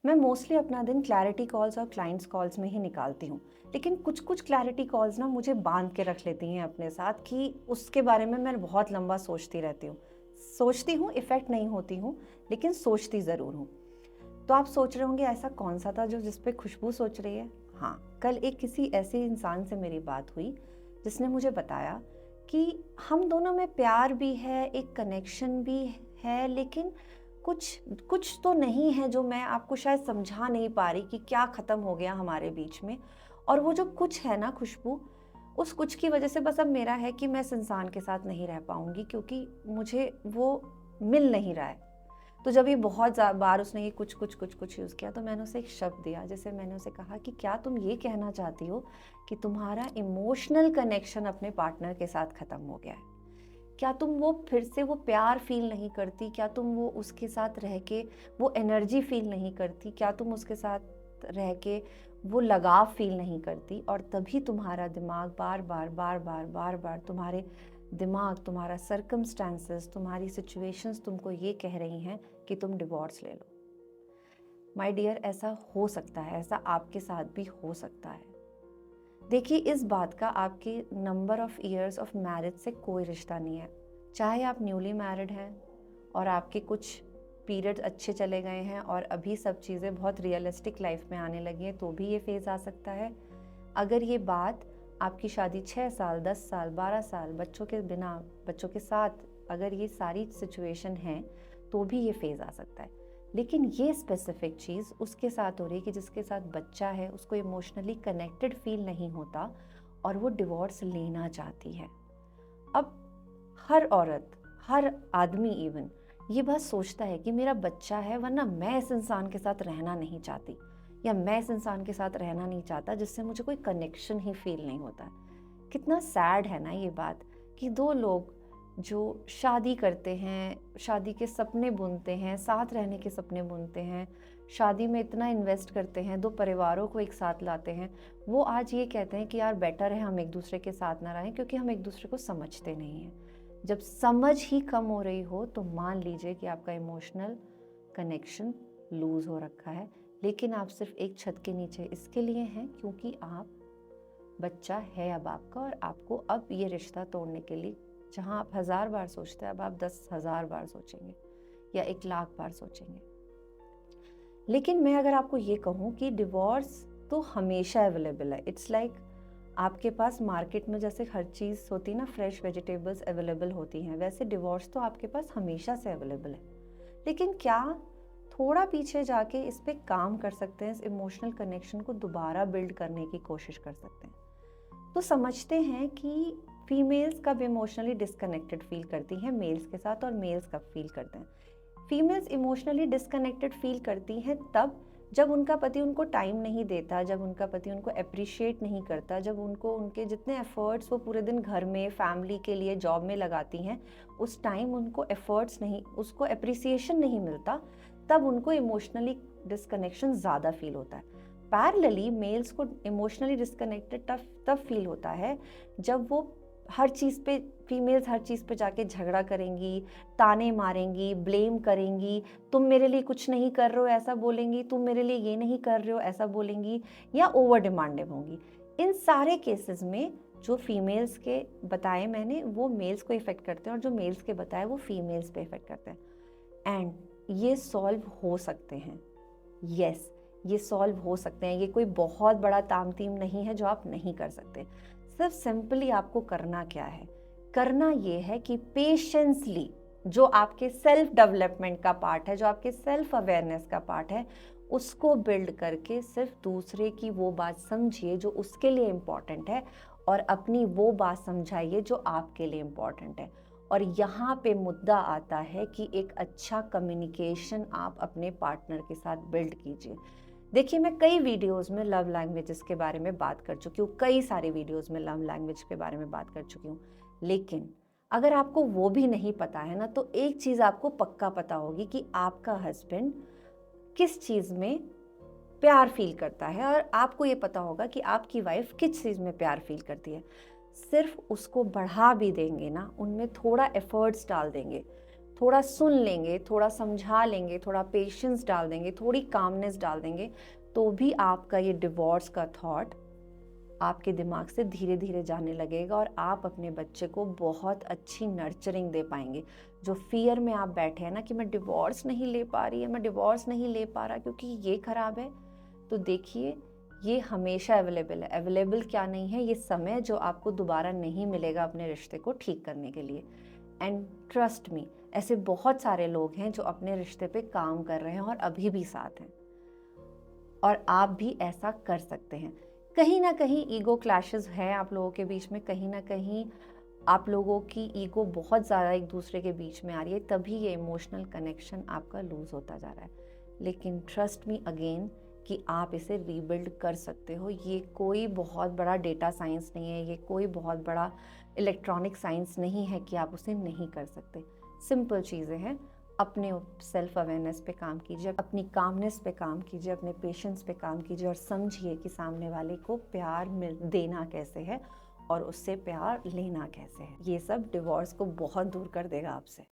मैं मोस्टली अपना दिन क्लैरिटी कॉल्स और क्लाइंट्स कॉल्स में ही निकालती हूँ, लेकिन कुछ कुछ क्लैरिटी कॉल्स ना मुझे बांध के रख लेती हैं अपने साथ कि उसके बारे में मैं बहुत लंबा सोचती रहती हूँ। सोचती हूँ, इफ़ेक्ट नहीं होती हूँ, लेकिन सोचती ज़रूर हूँ। तो आप सोच रहे होंगे ऐसा कौन सा था जो जिस पे खुशबू सोच रही है? हाँ, कल एक किसी ऐसे इंसान से मेरी बात हुई जिसने मुझे बताया कि हम दोनों में प्यार भी है, एक कनेक्शन भी है, लेकिन कुछ कुछ तो नहीं है जो मैं आपको शायद समझा नहीं पा रही कि क्या ख़त्म हो गया हमारे बीच में। और वो जो कुछ है ना खुशबू, उस कुछ की वजह से बस अब मेरा है कि मैं इस इंसान के साथ नहीं रह पाऊँगी, क्योंकि मुझे वो मिल नहीं रहा है। तो जब ये बहुत बार उसने ये कुछ कुछ कुछ कुछ यूज़ किया, तो मैंने उसे एक शब्द दिया, जैसे मैंने उसे कहा कि क्या तुम ये कहना चाहती हो कि तुम्हारा इमोशनल कनेक्शन अपने पार्टनर के साथ ख़त्म हो गया है? क्या तुम वो फिर से वो प्यार फील नहीं करती? क्या तुम वो उसके साथ रह के वो एनर्जी फील नहीं करती? क्या तुम उसके साथ रह के वो लगाव फील नहीं करती? और तभी तुम्हारा दिमाग बार बार बार बार बार बार तुम्हारे दिमाग, तुम्हारा सर्कमस्टांसेस, तुम्हारी सिचुएशंस तुमको ये कह रही हैं कि तुम डिवोर्स ले लो। माय डियर, ऐसा हो सकता है, ऐसा आपके साथ भी हो सकता है। देखिए, इस बात का आपके number of years of marriage से कोई रिश्ता नहीं है। चाहे आप न्यूली मैरिड हैं और आपके कुछ पीरियड्स अच्छे चले गए हैं और अभी सब चीज़ें बहुत रियलिस्टिक लाइफ में आने लगी हैं, तो भी ये फेज़ आ सकता है। अगर ये बात आपकी शादी 6 साल, 10 साल, 12 साल, बच्चों के बिना, बच्चों के साथ, अगर ये सारी सिचुएशन हैं, तो भी ये फेज़ आ सकता है। लेकिन ये स्पेसिफिक चीज़ उसके साथ हो रही है कि जिसके साथ बच्चा है, उसको इमोशनली कनेक्टेड फील नहीं होता और वो डिवोर्स लेना चाहती है। अब हर औरत, हर आदमी इवन ये बात सोचता है कि मेरा बच्चा है, वरना मैं इस इंसान के साथ रहना नहीं चाहती, या मैं इस इंसान के साथ रहना नहीं चाहता जिससे मुझे कोई कनेक्शन ही फील नहीं होता। कितना सैड है ना ये बात कि दो लोग जो शादी करते हैं, शादी के सपने बुनते हैं, साथ रहने के सपने बुनते हैं, शादी में इतना इन्वेस्ट करते हैं, दो परिवारों को एक साथ लाते हैं, वो आज ये कहते हैं कि यार बेटर है हम एक दूसरे के साथ ना रहें, क्योंकि हम एक दूसरे को समझते नहीं हैं। जब समझ ही कम हो रही हो तो मान लीजिए कि आपका इमोशनल कनेक्शन लूज़ हो रखा है, लेकिन आप सिर्फ एक छत के नीचे इसके लिए हैं क्योंकि आप, बच्चा है अब आपका, और आपको अब ये रिश्ता तोड़ने के लिए, जहाँ आप 1000 बार सोचते हैं, अब आप 10,000 बार सोचेंगे या 1,00,000 बार सोचेंगे। लेकिन मैं अगर आपको ये कहूँ कि डिवोर्स तो हमेशा अवेलेबल है। इट्स लाइक आपके पास मार्केट में जैसे हर चीज़ होती है ना, फ्रेश वेजिटेबल्स अवेलेबल होती हैं, वैसे डिवोर्स तो आपके पास हमेशा से अवेलेबल है। लेकिन क्या थोड़ा पीछे जाके इस पे काम कर सकते हैं, इस इमोशनल कनेक्शन को दोबारा बिल्ड करने की कोशिश कर सकते हैं? तो समझते हैं कि फीमेल्स कब इमोशनली डिस्कनेक्टेड फील करती हैं मेल्स के साथ, और मेल्स कब फील करते हैं। फीमेल्स इमोशनली डिस्कनेक्टेड फील करती हैं तब जब उनका पति उनको टाइम नहीं देता, जब उनका पति उनको अप्रिशिएट नहीं करता, जब उनको उनके जितने एफर्ट्स वो पूरे दिन घर में, फैमिली के लिए, जॉब में लगाती हैं, उस टाइम उनको एफर्ट्स नहीं, उसको अप्रिसिएशन नहीं मिलता, तब उनको इमोशनली डिस्कनेक्शन ज़्यादा फील होता है। पैरेलली मेल्स को इमोशनली डिस्कनेक्टेड तब फील होता है जब वो हर चीज़ पे, फीमेल्स हर चीज़ पे जाके झगड़ा करेंगी, ताने मारेंगी, ब्लेम करेंगी, तुम मेरे लिए कुछ नहीं कर रहे हो ऐसा बोलेंगी, तुम मेरे लिए ये नहीं कर रहे हो ऐसा बोलेंगी, या ओवर डिमांडिंग होंगी। इन सारे केसेस में जो फीमेल्स के बताए मैंने वो मेल्स को इफ़ेक्ट करते हैं, और जो मेल्स के बताए वो फीमेल्स पे इफ़ेक्ट करते हैं। एंड ये सॉल्व हो सकते हैं। यस, ये सॉल्व हो सकते हैं। ये कोई बहुत बड़ा तामतीम नहीं है जो आप नहीं कर सकते। सिर्फ सिंपली आपको करना क्या है? करना ये है कि पेशेंसली, जो आपके सेल्फ डेवलपमेंट का पार्ट है, जो आपके सेल्फ अवेयरनेस का पार्ट है, उसको बिल्ड करके सिर्फ दूसरे की वो बात समझिए जो उसके लिए इम्पॉर्टेंट है, और अपनी वो बात समझाइए जो आपके लिए इम्पॉर्टेंट है। और यहाँ पे मुद्दा आता है कि एक अच्छा कम्युनिकेशन आप अपने पार्टनर के साथ बिल्ड कीजिए। देखिए, मैं कई वीडियोस में लव लैंग्वेजेस के बारे में बात कर चुकी हूँ, कई सारे वीडियोस में लव लैंग्वेज के बारे में बात कर चुकी हूँ। लेकिन अगर आपको वो भी नहीं पता है ना, तो एक चीज़ आपको पक्का पता होगी कि आपका हस्बैंड किस चीज़ में प्यार फील करता है, और आपको ये पता होगा कि आपकी वाइफ किस चीज़ में प्यार फील करती है। सिर्फ उसको बढ़ा भी देंगे ना, उनमें थोड़ा एफर्ट्स डाल देंगे, थोड़ा सुन लेंगे, थोड़ा समझा लेंगे, थोड़ा पेशेंस डाल देंगे, थोड़ी कामनेस डाल देंगे, तो भी आपका ये डिवोर्स का थॉट आपके दिमाग से धीरे धीरे जाने लगेगा और आप अपने बच्चे को बहुत अच्छी नर्चरिंग दे पाएंगे। जो फियर में आप बैठे हैं ना कि मैं डिवोर्स नहीं ले पा रही है, मैं डिवोर्स नहीं ले पा रहा क्योंकि ये खराब है, तो देखिए ये हमेशा अवेलेबल है। अवेलेबल क्या नहीं है, ये समय जो आपको दोबारा नहीं मिलेगा अपने रिश्ते को ठीक करने के लिए। एंड ट्रस्ट मी, ऐसे बहुत सारे लोग हैं जो अपने रिश्ते पे काम कर रहे हैं और अभी भी साथ हैं, और आप भी ऐसा कर सकते हैं। कहीं ना कहीं ईगो क्लैशेस हैं आप लोगों के बीच में, कहीं ना कहीं आप लोगों की ईगो बहुत ज़्यादा एक दूसरे के बीच में आ रही है, तभी ये इमोशनल कनेक्शन आपका लूज़ होता जा रहा है। लेकिन ट्रस्ट मी अगेन कि आप इसे रीबिल्ड कर सकते हो। ये कोई बहुत बड़ा डेटा साइंस नहीं है, ये कोई बहुत बड़ा इलेक्ट्रॉनिक साइंस नहीं है कि आप उसे नहीं कर सकते। सिंपल चीज़ें हैं। अपने सेल्फ अवेयरनेस पे काम कीजिए, अपनी कामनेस पे काम कीजिए, अपने पेशेंस पे काम कीजिए और समझिए कि सामने वाले को प्यार देना कैसे है और उससे प्यार लेना कैसे है। ये सब डिवोर्स को बहुत दूर कर देगा आपसे।